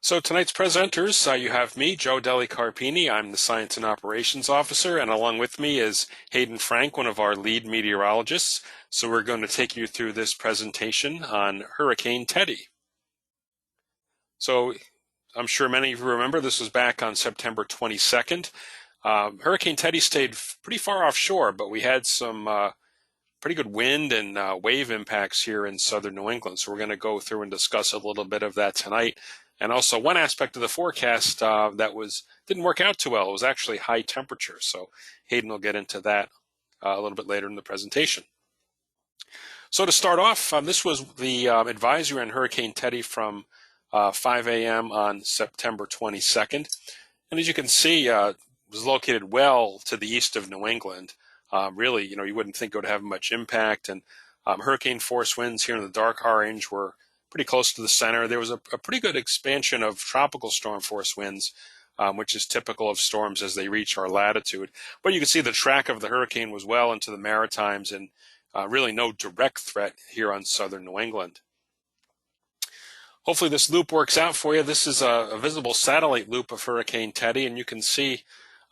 So tonight's presenters, you have me, Joe Deli Carpini. I'm the Science and Operations Officer, and along with me is Hayden Frank, one of our lead meteorologists. So we're going to take you through this presentation on Hurricane Teddy. So I'm sure many of you remember this was back on September 22nd. Hurricane Teddy stayed pretty far offshore, but we had some pretty good wind and wave impacts here in southern New England. So we're going to go through and discuss a little bit of that tonight. And also one aspect of the forecast didn't work out too well. It was actually high temperature. So Hayden will get into that a little bit later in the presentation. So to start off, this was the advisory on Hurricane Teddy from 5 a.m. on September 22nd. And as you can see, it was located well to the east of New England. Really, you wouldn't think it would have much impact. And hurricane force winds here in the dark orange were pretty close to the center. There was a pretty good expansion of tropical storm force winds, which is typical of storms as they reach our latitude. But you can see the track of the hurricane was well into the Maritimes and really no direct threat here on southern New England. Hopefully this loop works out for you. This is a visible satellite loop of Hurricane Teddy, and you can see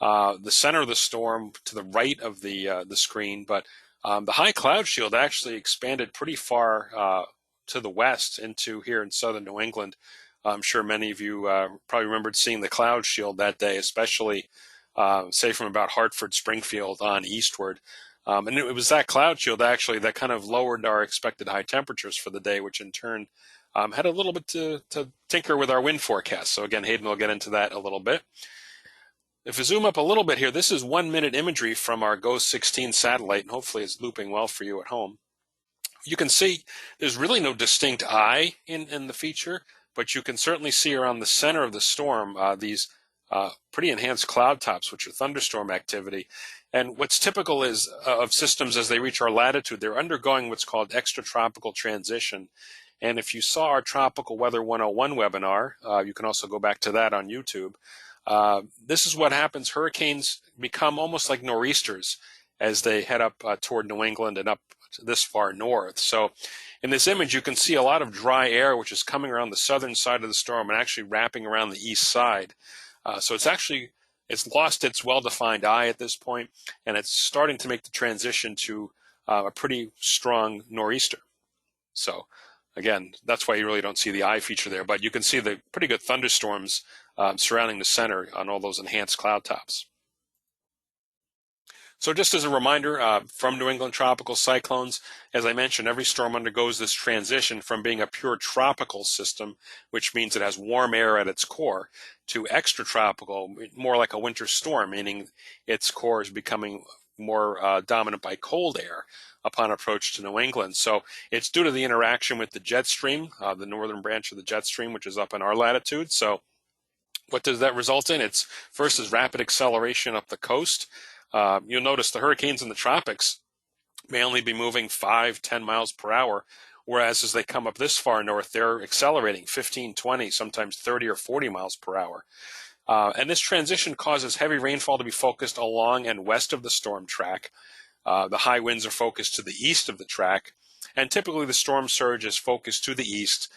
the center of the storm to the right of the screen, but the high cloud shield actually expanded pretty far to the west into here in southern New England. I'm sure many of you probably remembered seeing the cloud shield that day, especially say from about Hartford, Springfield on eastward. And it was that cloud shield actually that kind of lowered our expected high temperatures for the day, which in turn had a little bit to tinker with our wind forecast. So again, Hayden will get into that a little bit. If we zoom up a little bit here, this is 1 minute imagery from our GOES 16 satellite, and hopefully it's looping well for you at home. You can see there's really no distinct eye in the feature, but you can certainly see around the center of the storm these pretty enhanced cloud tops, which are thunderstorm activity. And what's typical is of systems as they reach our latitude, they're undergoing what's called extratropical transition. And if you saw our Tropical Weather 101 webinar, you can also go back to that on YouTube. This is what happens. Hurricanes become almost like nor'easters as they head up toward New England and up this far north. So in this image, you can see a lot of dry air, which is coming around the southern side of the storm and actually wrapping around the east side. So it's lost its well-defined eye at this point, and it's starting to make the transition to a pretty strong nor'easter. So again, that's why you really don't see the eye feature there, but you can see the pretty good thunderstorms surrounding the center on all those enhanced cloud tops. So just as a reminder, from New England tropical cyclones, as I mentioned, every storm undergoes this transition from being a pure tropical system, which means it has warm air at its core, to extratropical, more like a winter storm, meaning its core is becoming more dominant by cold air upon approach to New England. So it's due to the interaction with the jet stream, the northern branch of the jet stream, which is up in our latitude. So what does that result in? It's first is rapid acceleration up the coast. You'll notice the hurricanes in the tropics may only be moving 5-10 miles per hour, whereas as they come up this far north, they're accelerating 15, 20, sometimes 30 or 40 miles per hour. And this transition causes heavy rainfall to be focused along and west of the storm track. The high winds are focused to the east of the track, and typically the storm surge is focused to the east,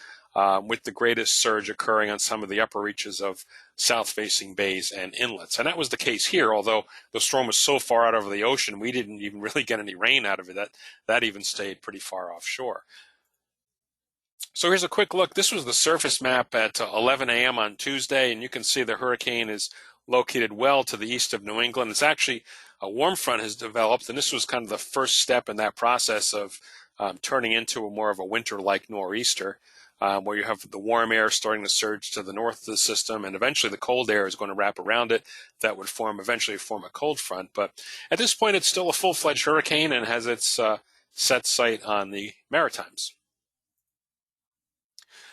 with the greatest surge occurring on some of the upper reaches of south-facing bays and inlets. And that was the case here, although the storm was so far out over the ocean, we didn't even really get any rain out of it. That even stayed pretty far offshore. So here's a quick look. This was the surface map at 11 a.m. on Tuesday, and you can see the hurricane is located well to the east of New England. It's actually a warm front has developed, and this was kind of the first step in that process of turning into more of a winter-like nor'easter. Where you have the warm air starting to surge to the north of the system, and eventually the cold air is going to wrap around it. That would eventually form a cold front. But at this point, it's still a full-fledged hurricane and has its set site on the Maritimes.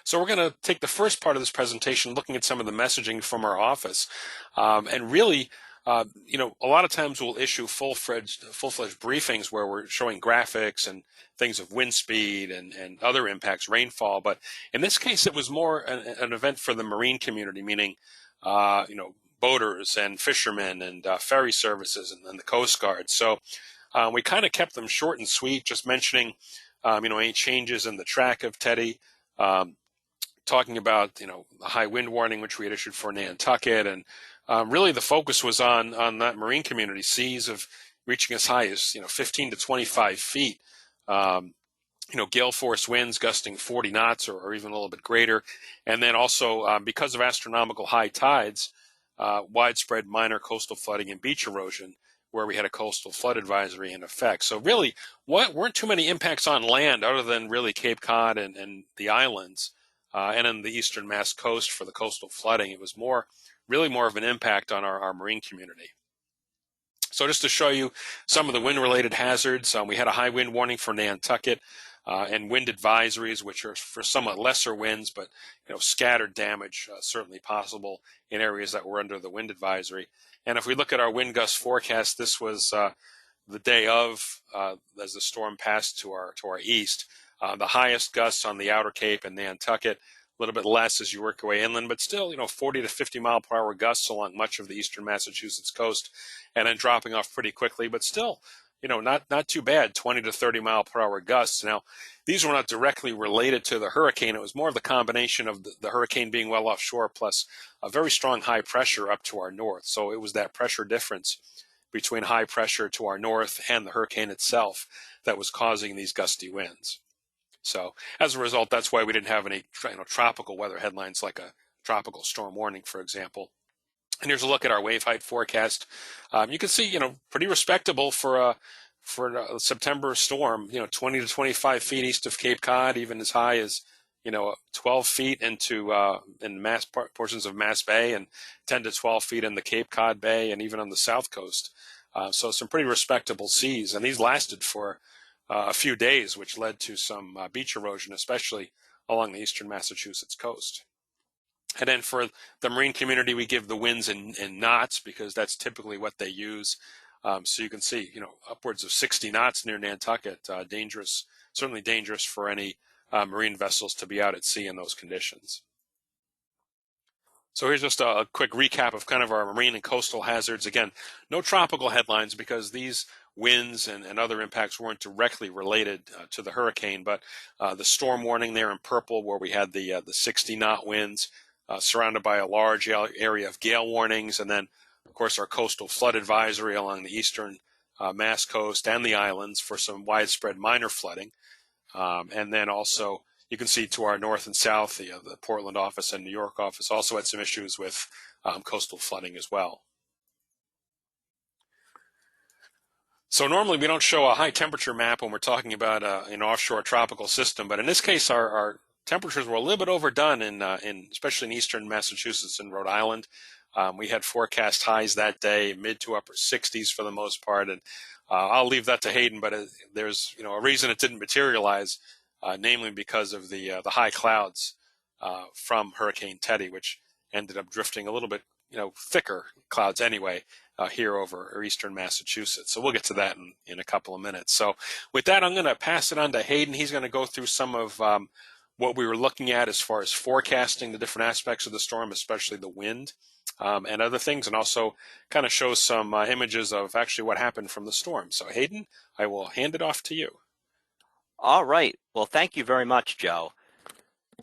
So we're going to take the first part of this presentation looking at some of the messaging from our office. And really, a lot of times we'll issue full-fledged briefings where we're showing graphics and things of wind speed and other impacts, rainfall. But in this case, it was more an event for the marine community, meaning, boaters and fishermen and ferry services and the Coast Guard. So we kind of kept them short and sweet, just mentioning, any changes in the track of Teddy, talking about the high wind warning which we had issued for Nantucket, and really the focus was on that marine community, seas of reaching as high as 15 to 25 feet. Gale force winds gusting 40 knots or even a little bit greater. And then also, because of astronomical high tides, widespread minor coastal flooding and beach erosion, where we had a coastal flood advisory in effect. So really, weren't too many impacts on land other than really Cape Cod and the islands, and in the eastern Mass coast for the coastal flooding. It was really more of an impact on our marine community. So just to show you some of the wind-related hazards, we had a high wind warning for Nantucket, and wind advisories, which are for somewhat lesser winds, but scattered damage certainly possible in areas that were under the wind advisory. And if we look at our wind gust forecast, this was the day of, as the storm passed to our east. The highest gusts on the outer Cape and Nantucket, a little bit less as you work your way inland, but still 40 to 50 mile per hour gusts along much of the eastern Massachusetts coast, and then dropping off pretty quickly, but still not too bad, 20 to 30 mile per hour gusts. Now, these were not directly related to the hurricane. It was more of the combination of the hurricane being well offshore plus a very strong high pressure up to our north. So it was that pressure difference between high pressure to our north and the hurricane itself that was causing these gusty winds. So as a result, that's why we didn't have any tropical weather headlines like a tropical storm warning, for example. And here's a look at our wave height forecast. You can see, pretty respectable for a September storm. 20 to 25 feet east of Cape Cod, even as high as 12 feet into in portions of Mass Bay, and 10 to 12 feet in the Cape Cod Bay, and even on the south coast. So some pretty respectable seas, and these lasted for a few days, which led to some beach erosion, especially along the eastern Massachusetts coast. And then for the marine community, we give the winds in knots because that's typically what they use. So you can see, upwards of 60 knots near Nantucket, dangerous, certainly dangerous for any marine vessels to be out at sea in those conditions. So here's just a quick recap of kind of our marine and coastal hazards. Again, no tropical headlines because these winds and other impacts weren't directly related to the hurricane, but the storm warning there in purple, where we had the 60-knot winds, surrounded by a large area of gale warnings, and then, of course, our coastal flood advisory along the eastern Mass coast and the islands for some widespread minor flooding. And then also, you can see to our north and south, the Portland office and New York office also had some issues with coastal flooding as well. So normally we don't show a high temperature map when we're talking about an offshore tropical system, but in this case, our temperatures were a little bit overdone especially in eastern Massachusetts and Rhode Island. We had forecast highs that day, mid to upper 60s for the most part, and I'll leave that to Hayden. But there's a reason it didn't materialize, namely because of the high clouds from Hurricane Teddy, which ended up drifting a little bit thicker clouds anyway here over eastern Massachusetts. So we'll get to that in a couple of minutes. So with that, I'm going to pass it on to Hayden. He's going to go through some of what we were looking at as far as forecasting the different aspects of the storm, especially the wind and other things, and also kind of show some images of actually what happened from the storm. So Hayden, I will hand it off to you. All right. Well, thank you very much, Joe.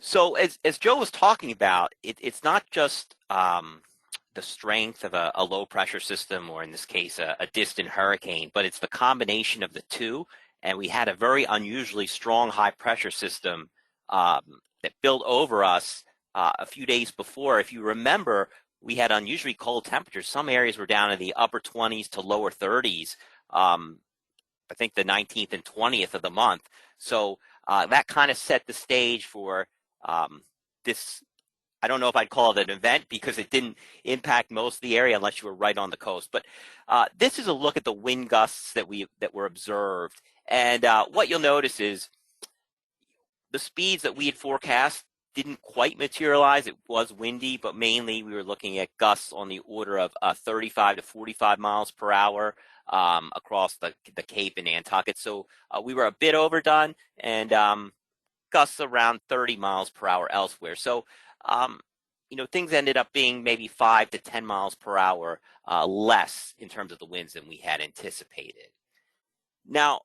So as Joe was talking about, it's not just the strength of a low pressure system, or in this case, a distant hurricane, but it's the combination of the two. And we had a very unusually strong high pressure system that built over us a few days before. If you remember, we had unusually cold temperatures. Some areas were down in the upper 20s to lower 30s. I think the 19th and 20th of the month. So that kind of set the stage for this. I don't know if I'd call it an event because it didn't impact most of the area unless you were right on the coast. But this is a look at the wind gusts that were observed. And what you'll notice is the speeds that we had forecast didn't quite materialize. It was windy, but mainly we were looking at gusts on the order of 35 to 45 miles per hour across the Cape and Nantucket. So we were a bit overdone, and gusts around 30 miles per hour elsewhere. So, things ended up being maybe 5 to 10 miles per hour less in terms of the winds than we had anticipated. Now,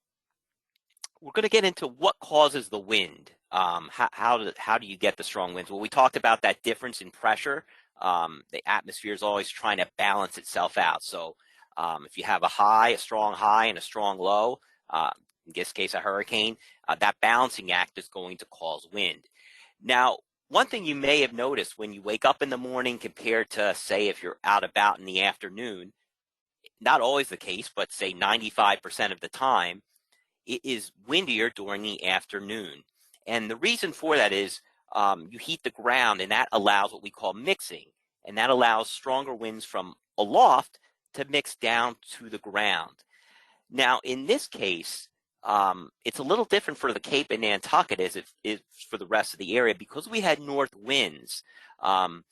we're going to get into what causes the wind. How do you get the strong winds? Well, we talked about that difference in pressure. The atmosphere is always trying to balance itself out. So if you have a strong high and a strong low, uh, in this case a hurricane, that balancing act is going to cause wind. Now, one thing you may have noticed when you wake up in the morning compared to, say, if you're out about in the afternoon, not always the case, but say 95% of the time, it is windier during the afternoon. And the reason for that is you heat the ground, and that allows what we call mixing. And that allows stronger winds from aloft to mix down to the ground. Now, in this case, it's a little different for the Cape and Nantucket as it is for the rest of the area because we had north winds. Um,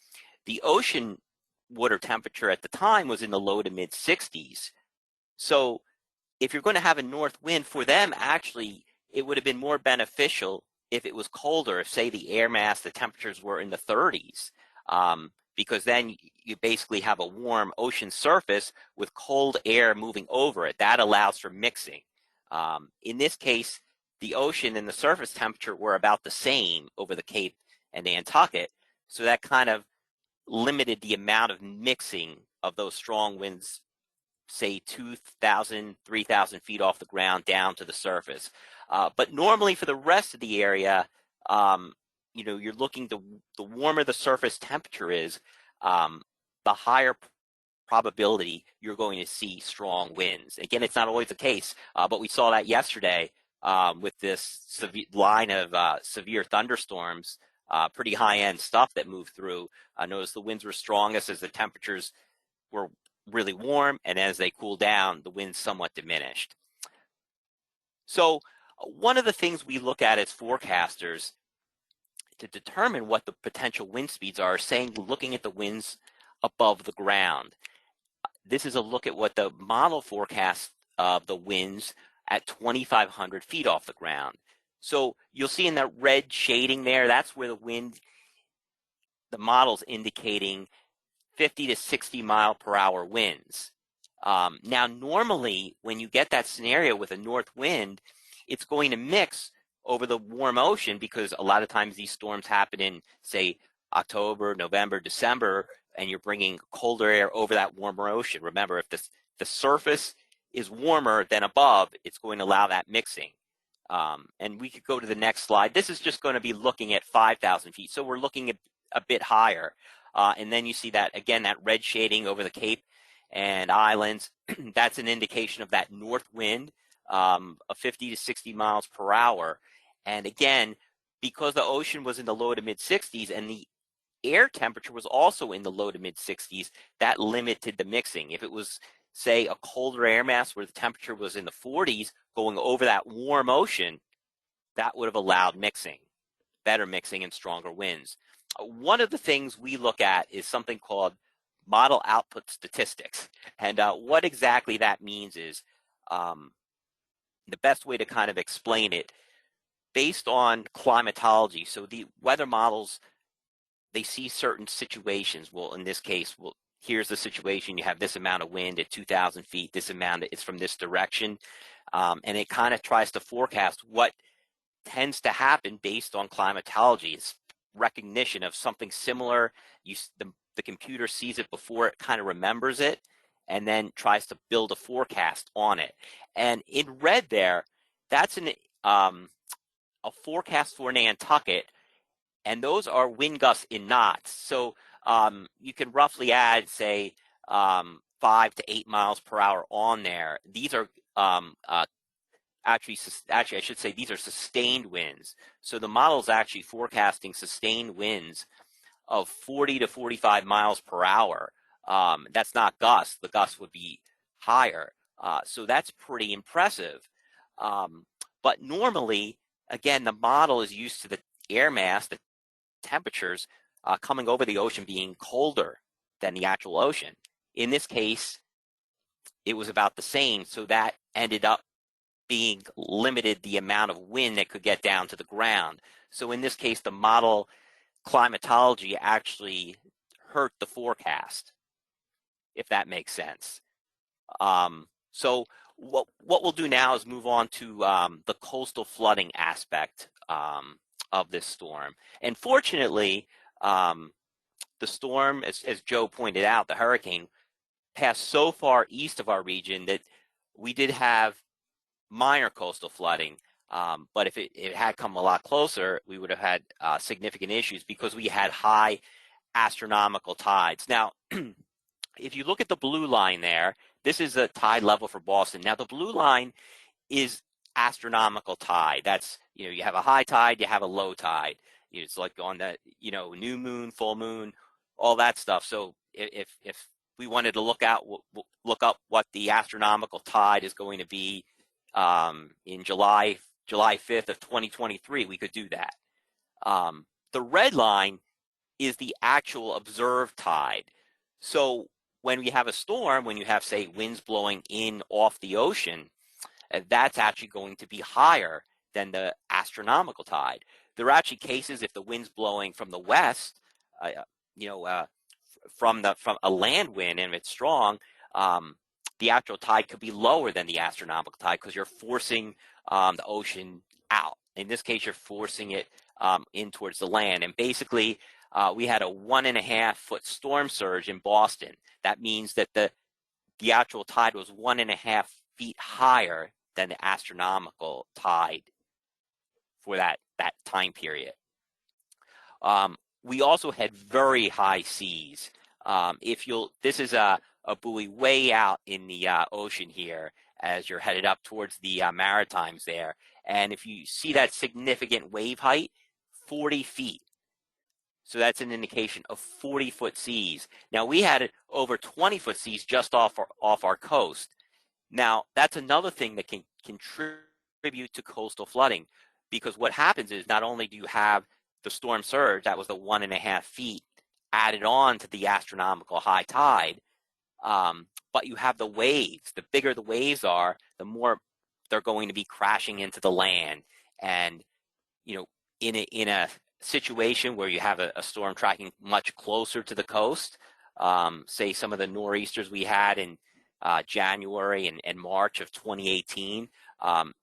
the ocean water temperature at the time was in the low to mid 60s. So if you're going to have a north wind for them, actually, it would have been more beneficial if it was colder, if, say, the air mass, the temperatures were in the 30s, because then you basically have a warm ocean surface with cold air moving over it. That allows for mixing. In this case, the ocean and the surface temperature were about the same over the Cape and Nantucket, so that kind of limited the amount of mixing of those strong winds, say 2,000, 3,000 feet off the ground down to the surface. But normally for the rest of the area, you're looking to the warmer the surface temperature is, the higher probability you're going to see strong winds. Again, it's not always the case, but we saw that yesterday with this line of severe thunderstorms, pretty high-end stuff that moved through. Notice the winds were strongest as the temperatures were really warm, and as they cool down, the winds somewhat diminished. So one of the things we look at as forecasters to determine what the potential wind speeds are, looking at the winds above the ground. This is a look at what the model forecasts of the winds at 2,500 feet off the ground. So you'll see in that red shading there, that's where the model's indicating 50 to 60 mile per hour winds. Now, normally, when you get that scenario with a north wind, it's going to mix over the warm ocean because a lot of times these storms happen in, say, October, November, December, and you're bringing colder air over that warmer ocean. Remember, if the surface is warmer than above, it's going to allow that mixing. And we could go to the next slide. This is just going to be looking at 5,000 feet. So we're looking at a bit higher. And then you see that, again, that red shading over the Cape and islands. That's an indication of that north wind of 50 to 60 miles per hour. And again, because the ocean was in the low to mid 60s and the air temperature was also in the low to mid 60s, that limited the mixing. If it was, say, a colder air mass where the temperature was in the 40s going over that warm ocean, that would have allowed mixing, better mixing and stronger winds. One of the things we look at is something called model output statistics. And what exactly that means is the best way to kind of explain it, based on climatology. So the weather models, they see certain situations. Well, in this case, here's the situation. You have this amount of wind at 2,000 feet. This amount is from this direction. And it kind of tries to forecast what tends to happen based on climatology. It's recognition of something similar. The computer sees it before it kind of remembers it and then tries to build a forecast on it. And in red there, that's a forecast for Nantucket, and those are wind gusts in knots. So you can roughly add, say, 5 to 8 miles per hour on there. These are actually, I should say, these are sustained winds. So the model is actually forecasting sustained winds of 40 to 45 miles per hour. That's not gusts. The gusts would be higher. So that's pretty impressive. But normally, again, the model is used to the air mass, the temperatures coming over the ocean being colder than the actual ocean. In this case, it was about the same, so that ended up being limited the amount of wind that could get down to the ground. So in this case, the model climatology actually hurt the forecast, if that makes sense. So what we'll do now is move on to the coastal flooding aspect of this storm. And fortunately, the storm, as Joe pointed out, the hurricane passed so far east of our region that we did have minor coastal flooding. But if it had come a lot closer, we would have had significant issues because we had high astronomical tides. Now, if you look at the blue line there, this is the tide level for Boston. Now, the blue line is astronomical tide. That's, you have a high tide, you have a low tide. It's like on the, new moon, full moon, all that stuff. So if we wanted to look up what the astronomical tide is going to be in July 5th of 2023, we could do that. The red line is the actual observed tide. So when we have a storm, when you have, say, winds blowing in off the ocean, that's actually going to be higher than the astronomical tide. There are actually cases if the wind's blowing from the west, from a land wind, and if it's strong, the actual tide could be lower than the astronomical tide because you're forcing the ocean out. In this case, you're forcing it in towards the land. And basically, we had a 1.5-foot storm surge in Boston. That means that the actual tide was 1.5 feet higher than the astronomical tide for that time period. We also had very high seas. This is a buoy way out in the ocean here as you're headed up towards the Maritimes there. And if you see that significant wave height, 40 feet. So that's an indication of 40-foot seas. Now, we had over 20-foot seas just off our coast. Now, that's another thing that can contribute to coastal flooding, because what happens is not only do you have the storm surge, that was the 1.5 feet added on to the astronomical high tide, but you have the waves. The bigger the waves are, the more they're going to be crashing into the land. And, in a situation where you have a storm tracking much closer to the coast, say some of the nor'easters we had in January and March of 2018,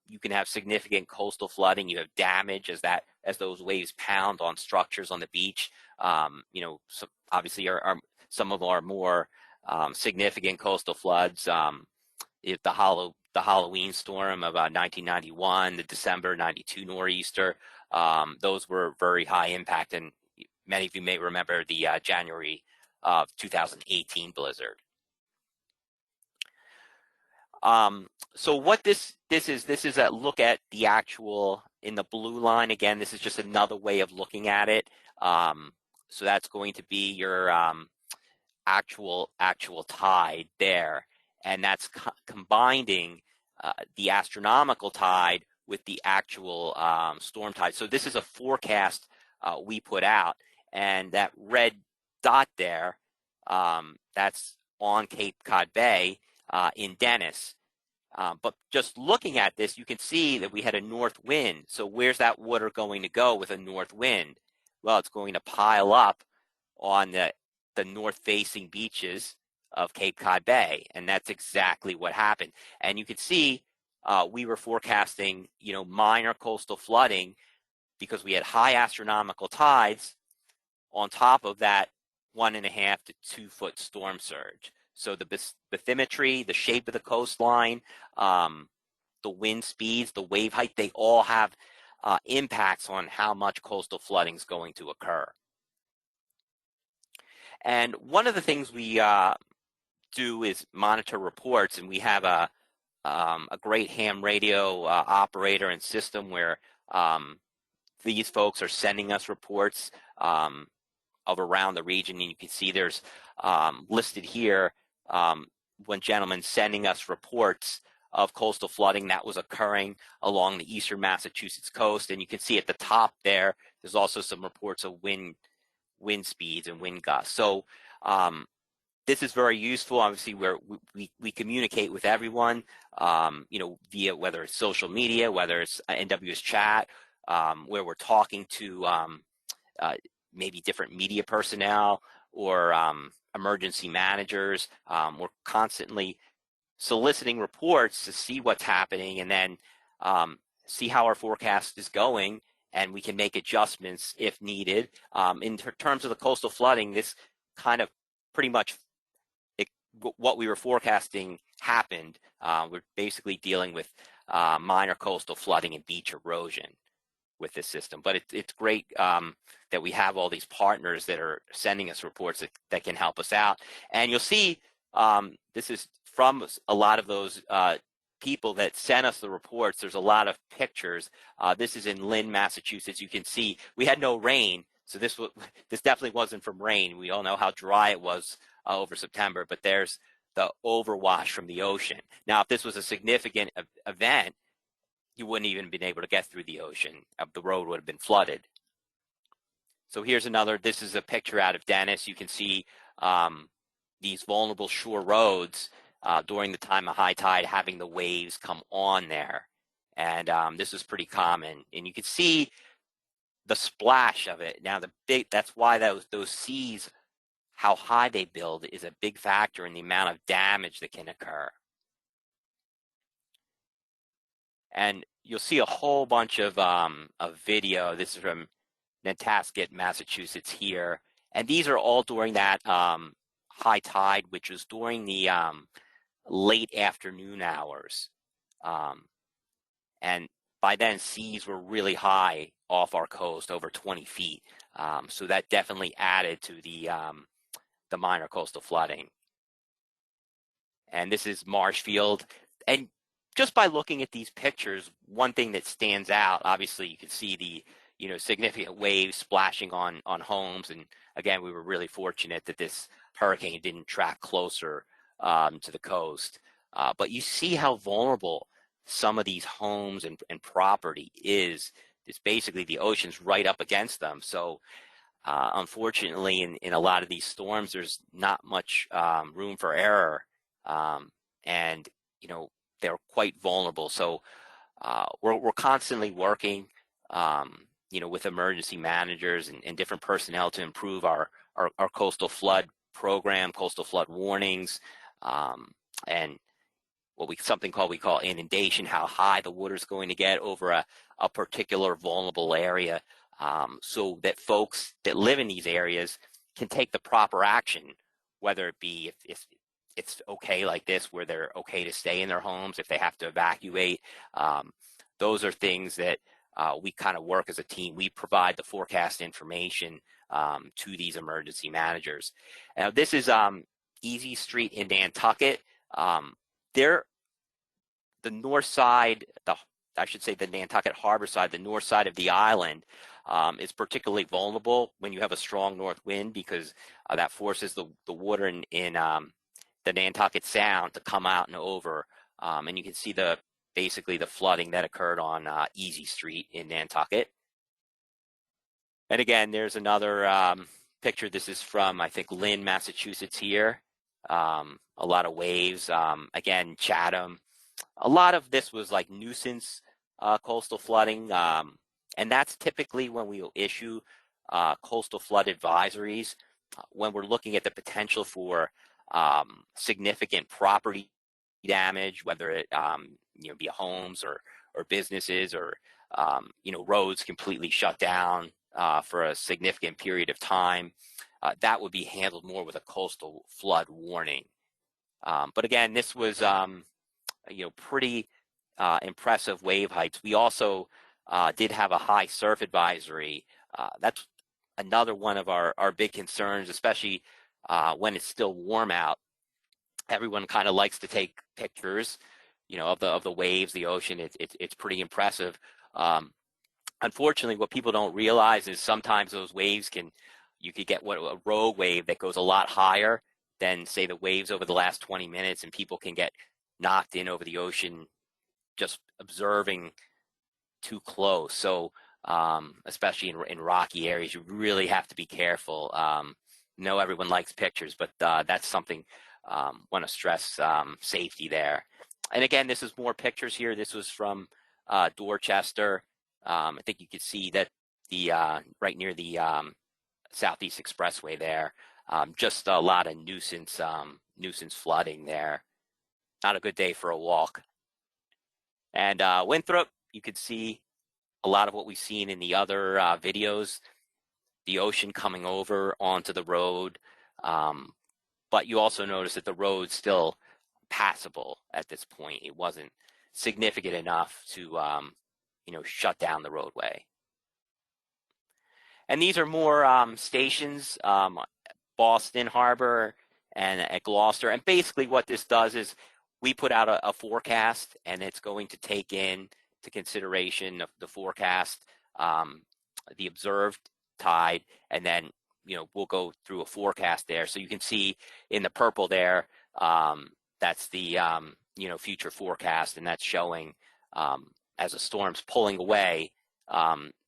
you can have significant coastal flooding. You have damage as those waves pound on structures on the beach. So obviously some of our more significant coastal floods, the Halloween storm of 1991, the December 92 nor'easter, those were very high impact, and many of you may remember the January of 2018 blizzard. So what this is a look at the actual in the blue line. Again, this is just another way of looking at it. So that's going to be your actual tide there, and that's combining the astronomical tide with the actual storm tide. So this is a forecast we put out, and that red dot there, that's on Cape Cod Bay in Dennis. But just looking at this, you can see that we had a north wind. So where's that water going to go with a north wind? Well, it's going to pile up on the north-facing beaches of Cape Cod Bay, and that's exactly what happened. And you can see we were forecasting, minor coastal flooding because we had high astronomical tides on top of that 1.5 to 2 foot storm surge. So the bathymetry, the shape of the coastline, the wind speeds, the wave height, they all have impacts on how much coastal flooding is going to occur. And one of the things we do is monitor reports, and we have a great ham radio operator and system where these folks are sending us reports of around the region, and you can see there's listed here one gentleman sending us reports of coastal flooding that was occurring along the eastern Massachusetts coast, and you can see at the top there's also some reports of wind speeds and wind gusts. So this is very useful. Obviously, where we communicate with everyone, via whether it's social media, whether it's NWS chat, where we're talking to maybe different media personnel or emergency managers. We're constantly soliciting reports to see what's happening and then see how our forecast is going and we can make adjustments if needed. In terms of the coastal flooding, this kind of pretty much what we were forecasting happened. We're basically dealing with minor coastal flooding and beach erosion with this system. But it's great that we have all these partners that are sending us reports that can help us out. And you'll see this is from a lot of those people that sent us the reports. There's a lot of pictures. This is in Lynn, Massachusetts. You can see we had no rain, so this definitely wasn't from rain. We all know how dry it was over September, but there's the overwash from the ocean. Now, if this was a significant event, you wouldn't even been able to get through the ocean. The road would have been flooded. So here's another. This is a picture out of Dennis. You can see these vulnerable shore roads during the time of high tide, having the waves come on there. And this is pretty common. And you can see the splash of it. Now, that's why those seas, how high they build, is a big factor in the amount of damage that can occur. And you'll see a whole bunch of video. This is from Nantasket, Massachusetts here. And these are all during that high tide, which was during the late afternoon hours. And by then, seas were really high off our coast, over 20 feet. So that definitely added to the minor coastal flooding. And this is Marshfield. And just by looking at these pictures, one thing that stands out, obviously you can see the significant waves splashing on homes. And again, we were really fortunate that this hurricane didn't track closer to the coast. But you see how vulnerable some of these homes and property is. It's basically the ocean's right up against them. So unfortunately, in a lot of these storms, there's not much room for error. And they're quite vulnerable. So we're constantly working with emergency managers and different personnel to improve our coastal flood program, coastal flood warnings, and something we call inundation, how high the water's going to get over a particular vulnerable area, so that folks that live in these areas can take the proper action, whether it be if it's okay like this, where they're okay to stay in their homes, if they have to evacuate. Those are things that we kind of work as a team. We provide the forecast information to these emergency managers. Now, this is Easy Street in Nantucket. The north side, the Nantucket Harbor side, the north side of the island, is particularly vulnerable when you have a strong north wind, because that forces the water in the Nantucket Sound to come out and over. And you can see basically the flooding that occurred on Easy Street in Nantucket. And again, there's another picture. This is from, I think, Lynn, Massachusetts here. A lot of waves. Again, Chatham. A lot of this was like nuisance coastal flooding. And that's typically when we will issue coastal flood advisories, when we're looking at the potential for significant property damage, whether it be homes or businesses, or roads completely shut down for a significant period of time. That would be handled more with a coastal flood warning. But again, this was pretty impressive wave heights. We also did have a high surf advisory. That's another one of our big concerns, especially when it's still warm out. Everyone kind of likes to take pictures, of the waves, the ocean. It's pretty impressive. Unfortunately, what people don't realize is sometimes those waves you could get a rogue wave that goes a lot higher than, say, the waves over the last 20 minutes, and people can get knocked in over the ocean just observing too close. So especially in rocky areas, you really have to be careful. No, everyone likes pictures, but that's something want to stress safety there. And again, this is more pictures here. This was from Dorchester. I think you could see that right near the Southeast Expressway there. Just a lot of nuisance flooding there. Not a good day for a walk. And Winthrop, you could see a lot of what we've seen in the other videos, the ocean coming over onto the road. But you also notice that the road's still passable at this point. It wasn't significant enough to, shut down the roadway. And these are more stations, Boston Harbor and at Gloucester. And basically what this does is we put out a forecast, and it's going to take in to consideration of the forecast, the observed tide, and then we'll go through a forecast there. So you can see in the purple there, that's the future forecast, and that's showing as the storm's pulling away,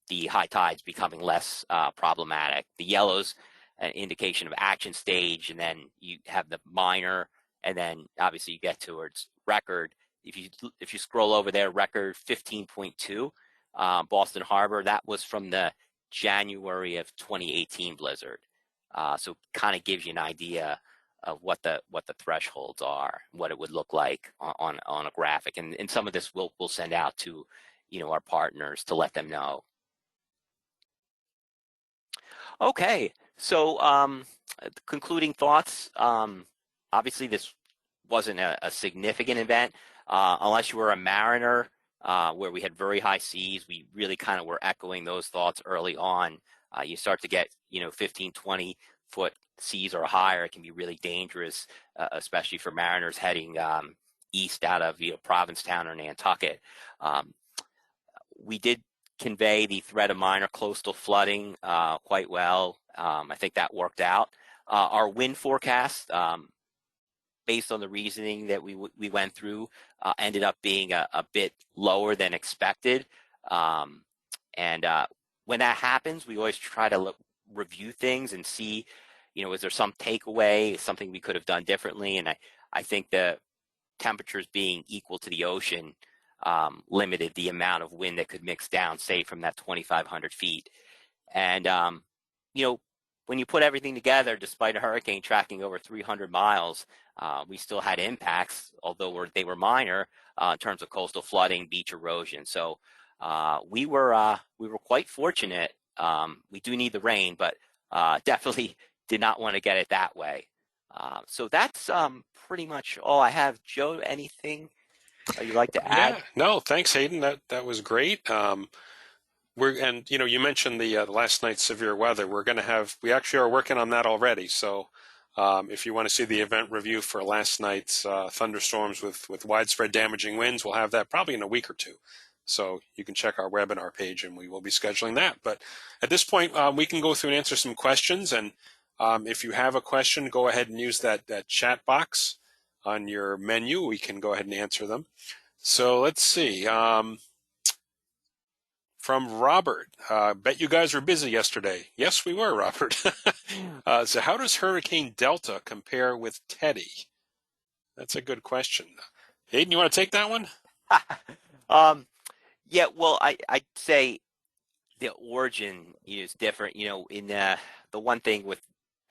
the high tide's becoming less problematic. The yellow's an indication of action stage, and then you have the minor, and then obviously you get towards record. If you scroll over there, record 15.2, Boston Harbor, that was from the January of 2018 blizzard. So kind of gives you an idea of what the thresholds are, what it would look like on a graphic, and some of this we'll send out to our partners to let them know. Okay, so concluding thoughts. Obviously, this wasn't a significant event, unless you were a mariner, where we had very high seas. We really kind of were echoing those thoughts early on. You start to get 15, 20 foot seas or higher. It can be really dangerous, especially for mariners heading east out of Provincetown or Nantucket. We did convey the threat of minor coastal flooding quite well. I think that worked out. Our wind forecast, based on the reasoning that we went through, ended up being a bit lower than expected. And when that happens, we always try to review things and see, is there some takeaway, something we could have done differently? And I think the temperatures being equal to the ocean limited the amount of wind that could mix down, say, from that 2,500 feet. And, when you put everything together, despite a hurricane tracking over 300 miles, we still had impacts, although they were minor, in terms of coastal flooding, beach erosion. So we were quite fortunate. We do need the rain, but definitely did not want to get it that way. So that's pretty much all I have. Joe, anything you'd like to add? Yeah, no, thanks, Hayden. That was great. You mentioned the last night's severe weather. We actually are working on that already. So if you want to see the event review for last night's thunderstorms with widespread damaging winds, we'll have that probably in a week or two. So you can check our webinar page, and we will be scheduling that. But at this point, we can go through and answer some questions. And if you have a question, go ahead and use that chat box on your menu. We can go ahead and answer them. So let's see. From Robert, bet you guys were busy yesterday. Yes, we were, Robert. So how does Hurricane Delta compare with Teddy? That's a good question. Hayden, you want to take that one? Yeah, well, I'd say the origin is different. In the one thing with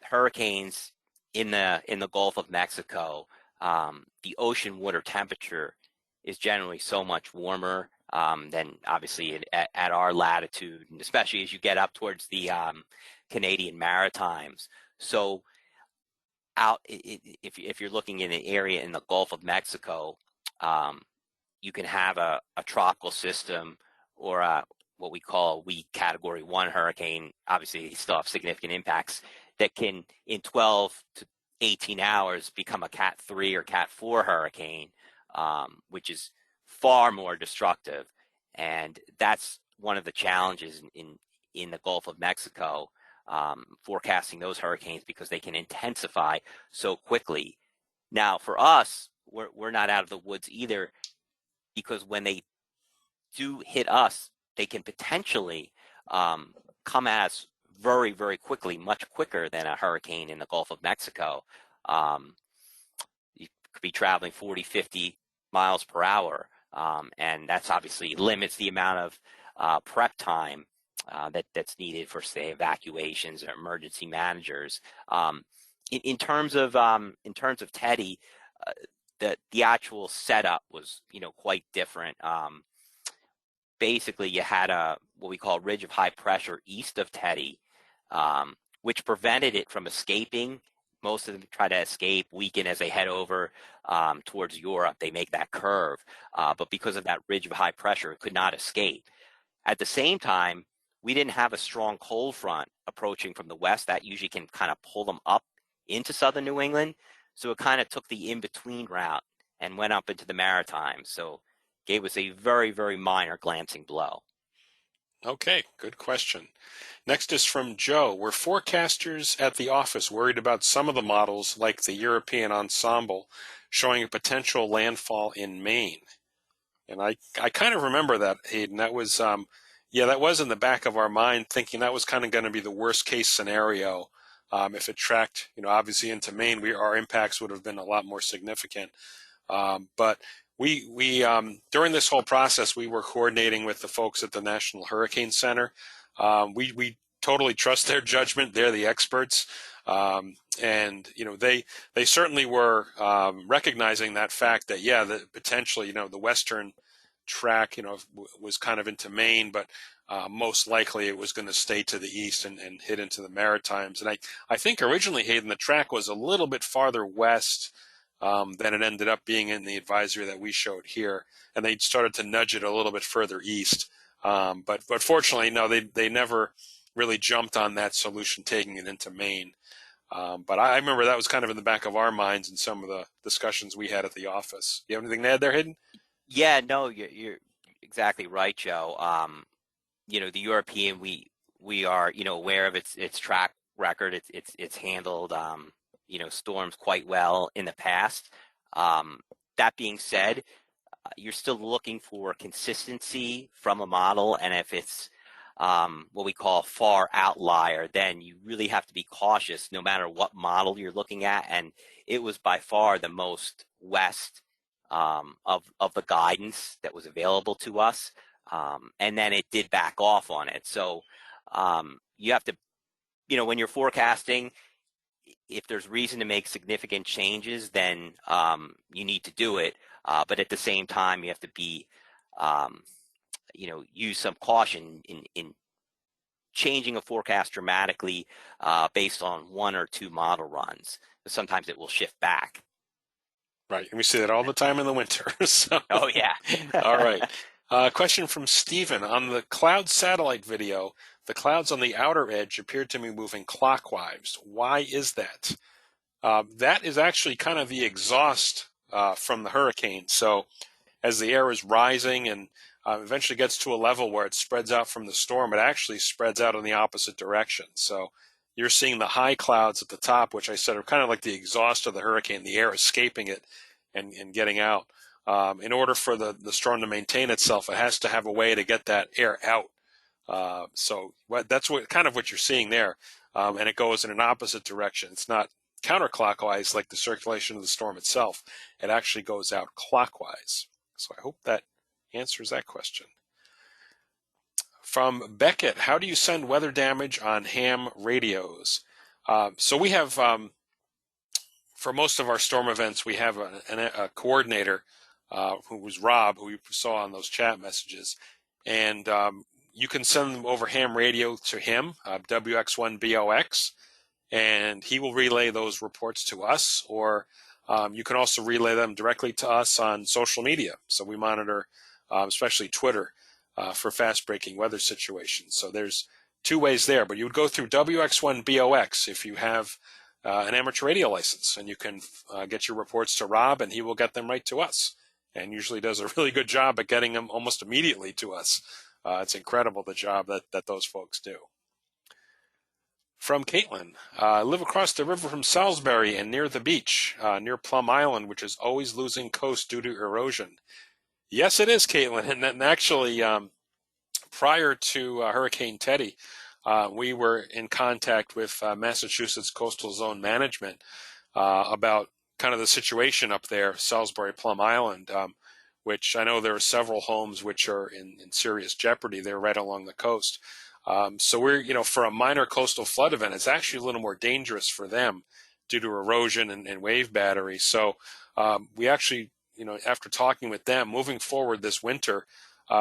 hurricanes in the Gulf of Mexico, the ocean water temperature is generally so much warmer than obviously at our latitude, and especially as you get up towards the Canadian Maritimes. So if you're looking in an area in the Gulf of Mexico, you can have a tropical system or what we call a weak Category 1 hurricane. Obviously, you still have significant impacts that can, in 12 to 18 hours, become a Cat 3 or Cat 4 hurricane, which is far more destructive. And that's one of the challenges in the Gulf of Mexico, forecasting those hurricanes, because they can intensify so quickly. Now, for us, we're not out of the woods either, because when they do hit us, they can potentially come at us very, very quickly, much quicker than a hurricane in the Gulf of Mexico. You could be traveling 40, 50 miles per hour, and that's obviously limits the amount of prep time that's needed for, say, evacuations or emergency managers. In terms of Teddy, the actual setup was quite different. basically you had a what we call ridge of high pressure east of Teddy, which prevented it from escaping. Most of them try to escape, weaken as they head over towards Europe. They make that curve, but because of that ridge of high pressure, it could not escape. At the same time, we didn't have a strong cold front approaching from the west that usually can kind of pull them up into southern New England. So it kind of took the in-between route and went up into the Maritimes. So gave us a very, very minor glancing blow. Okay, good question. Next is from Joe. Were forecasters at the office worried about some of the models, like the European Ensemble, showing a potential landfall in Maine? And I kind of remember that, Hayden. That was, yeah, that was in the back of our mind, thinking that was kind of going to be the worst case scenario. If it tracked, obviously into Maine, our impacts would have been a lot more significant. But we during this whole process, we were coordinating with the folks at the National Hurricane Center. We totally trust their judgment. They're the experts. And they certainly were recognizing that fact that, yeah, that potentially, the western track, was kind of into Maine, but most likely it was going to stay to the east and hit into the Maritimes. And I think originally, Hayden, the track was a little bit farther west than it ended up being in the advisory that we showed here, and they started to nudge it a little bit further east. But fortunately, no, they never really jumped on that solution, taking it into Maine. But I remember that was kind of in the back of our minds in some of the discussions we had at the office. You have anything to add there, Hayden? Yeah, no, you're exactly right, Joe. The European, we are, aware of its track record. It's handled, storms quite well in the past. That being said, you're still looking for consistency from a model, and if it's what we call far outlier, then you really have to be cautious no matter what model you're looking at. And it was by far the most west of the guidance that was available to us. And then it did back off on it. So you have to, when you're forecasting, if there's reason to make significant changes, then you need to do it. But at the same time, you have to be, use some caution in changing a forecast dramatically based on one or two model runs. Sometimes it will shift back. Right, and we see that all the time in the winter. So, oh yeah. all right. Question from Stephen. On the cloud satellite video, the clouds on the outer edge appeared to be moving clockwise. Why is that? That is actually kind of the exhaust from the hurricane. So as the air is rising and eventually gets to a level where it spreads out from the storm, it actually spreads out in the opposite direction. So you're seeing the high clouds at the top, which I said are kind of like the exhaust of the hurricane, the air escaping it and getting out. In order for the storm to maintain itself, it has to have a way to get that air out. So that's kind of what you're seeing there. And it goes in an opposite direction. It's not counterclockwise like the circulation of the storm itself. It actually goes out clockwise. So I hope that answers that question. From Beckett, how do you send weather damage on ham radios? So we have, for most of our storm events, we have a coordinator who was Rob, who you saw on those chat messages. And you can send them over ham radio to him, WX1BOX, and he will relay those reports to us, or you can also relay them directly to us on social media. So we monitor, especially Twitter, for fast-breaking weather situations. So there's two ways there, but you would go through WX1BOX if you have an amateur radio license, and you can get your reports to Rob, and he will get them right to us, and usually does a really good job at getting them almost immediately to us. It's incredible the job that those folks do. From Caitlin, I live across the river from Salisbury and near the beach, near Plum Island, which is always losing coast due to erosion. Yes, it is, Caitlin. And actually, prior to Hurricane Teddy, we were in contact with Massachusetts Coastal Zone Management about kind of the situation up there, Salisbury, Plum Island, which I know there are several homes which are in serious jeopardy. They're right along the coast. So we're, for a minor coastal flood event, it's actually a little more dangerous for them due to erosion and wave battery. So we actually, after talking with them, moving forward this winter,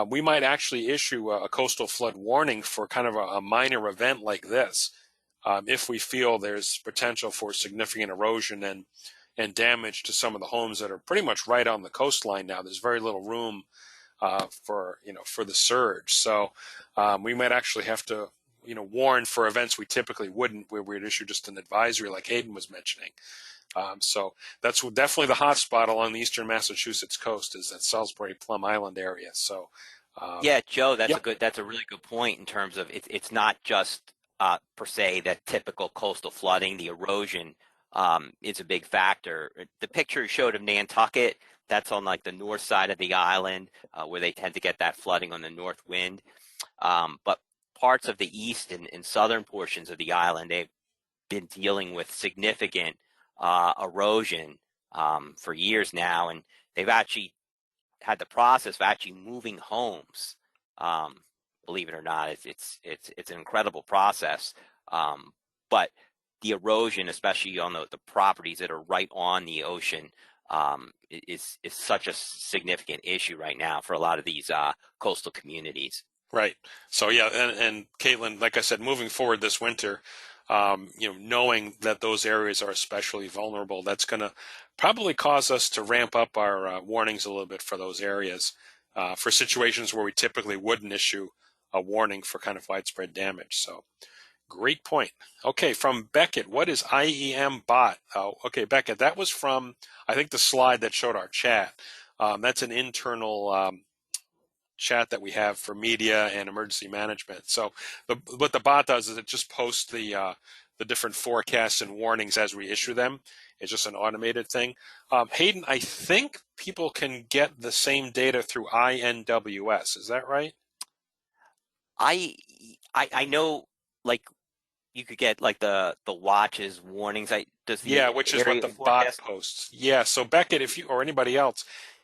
we might actually issue a coastal flood warning for kind of a minor event like this, if we feel there's potential for significant erosion and damage to some of the homes that are pretty much right on the coastline now. There's very little room for the surge. So we might actually have to warn for events we typically wouldn't, where we'd issue just an advisory like Hayden was mentioning. So that's definitely the hot spot along the eastern Massachusetts coast, is that Salisbury Plum Island area. So Yeah, Joe, yeah, that's a really good point in terms of it's not just per se that typical coastal flooding. The erosion is a big factor. The picture you showed of Nantucket, that's on like the north side of the island, where they tend to get that flooding on the north wind. But parts of the east and southern portions of the island, they've been dealing with significant erosion for years now, and they've actually had the process of actually moving homes. Um, Believe it or not, it's an incredible process. But the erosion, especially on the properties that are right on the ocean, is such a significant issue right now for a lot of these coastal communities. right. So yeah, and Caitlin, like I said, moving forward this winter, knowing that those areas are especially vulnerable, that's going to probably cause us to ramp up our warnings a little bit for those areas, for situations where we typically wouldn't issue a warning for kind of widespread damage. So great point. Okay, from Beckett, what is IEM bot? Oh, okay, Beckett, that was from, I think, the slide that showed our chat. That's an internal chat that we have for media and emergency management. So what the bot does is it just posts the different forecasts and warnings as we issue them. It's just an automated thing. Hayden, I think people can get the same data through INWS. Is that right? I I know, like, you could get like the watches warnings. Does Yeah, the which is what area the bot forecast? posts. Yeah, so Beckett, if you or anybody else,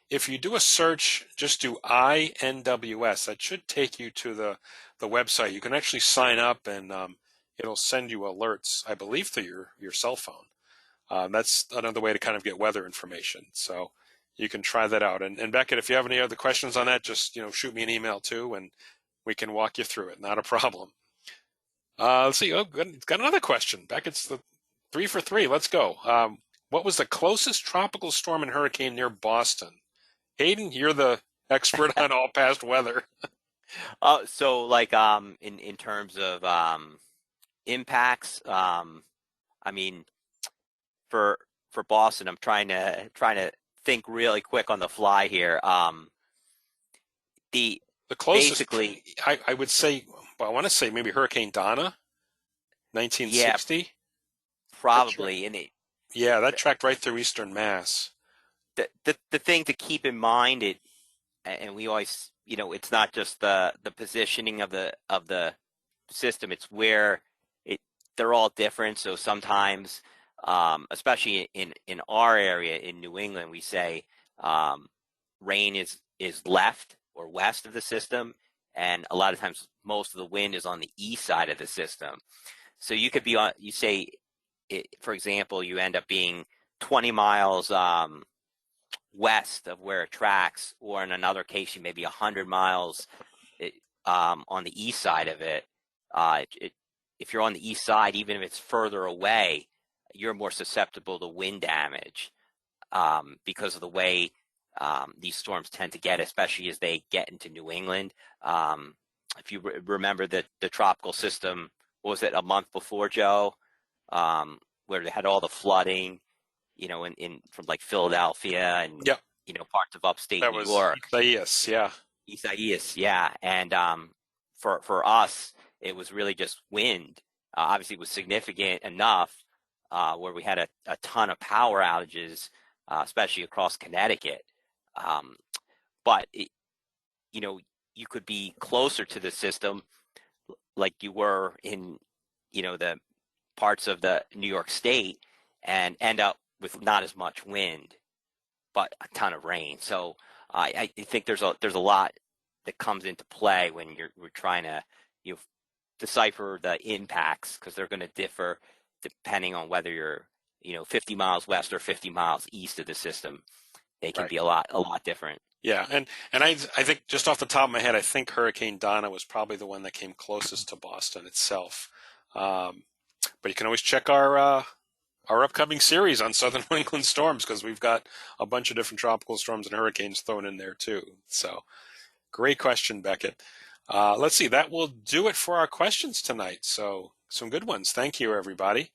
if you do a search, just do INWS. That should take you to the website. You can actually sign up, and it'll send you alerts, I believe, through your cell phone. That's another way to kind of get weather information. So you can try that out. And Beckett, if you have any other questions on that, just shoot me an email too, and we can walk you through it. Not a problem. Let's see. Oh, good. Got another question. Beckett's the 3 for 3. Let's go. What was the closest tropical storm and hurricane near Boston? Hayden, you're the expert on all past weather. So like in terms of impacts, I mean, for Boston, I'm trying to think really quick on the fly here. The The closest, Basically, I would say, well, I want to say maybe Hurricane Donna, yeah, 1960. That tracked, probably. And yeah, that tracked right through Eastern Mass. the thing to keep in mind, and we always, it's not just the positioning of the system, it's where it they're all different. So sometimes, especially in our area in New England, we say rain is left or west of the system, and a lot of times most of the wind is on the east side of the system. So you could be on, you say, for example, you end up being 20 miles west of where it tracks, or in another case, you may be 100 miles on the east side of it. If you're on the east side, even if it's further away, you're more susceptible to wind damage because of the way these storms tend to get, especially as they get into New England. If you remember the tropical system, what was it, a month before, Joe, where they had all the flooding, in from like Philadelphia and Yep, parts of upstate that New was York. Isaias. Yeah, Isaias, yeah. And for us, it was really just wind. Obviously, it was significant enough where we had a ton of power outages, especially across Connecticut. Um, but you know, you could be closer to the system, like you were in, the parts of the New York State, and end up with not as much wind, but a ton of rain. So I think there's a lot that comes into play when we're trying to you know decipher the impacts, because they're going to differ depending on whether you're 50 miles west or 50 miles east of the system. They can right. be a lot different. Yeah, and I think just off the top of my head, I think Hurricane Donna was probably the one that came closest to Boston itself. Um, but you can always check our upcoming series on Southern New England storms because we've got a bunch of different tropical storms and hurricanes thrown in there too. So great question, Beckett. Let's see, that will do it for our questions tonight. So some good ones. Thank you, everybody.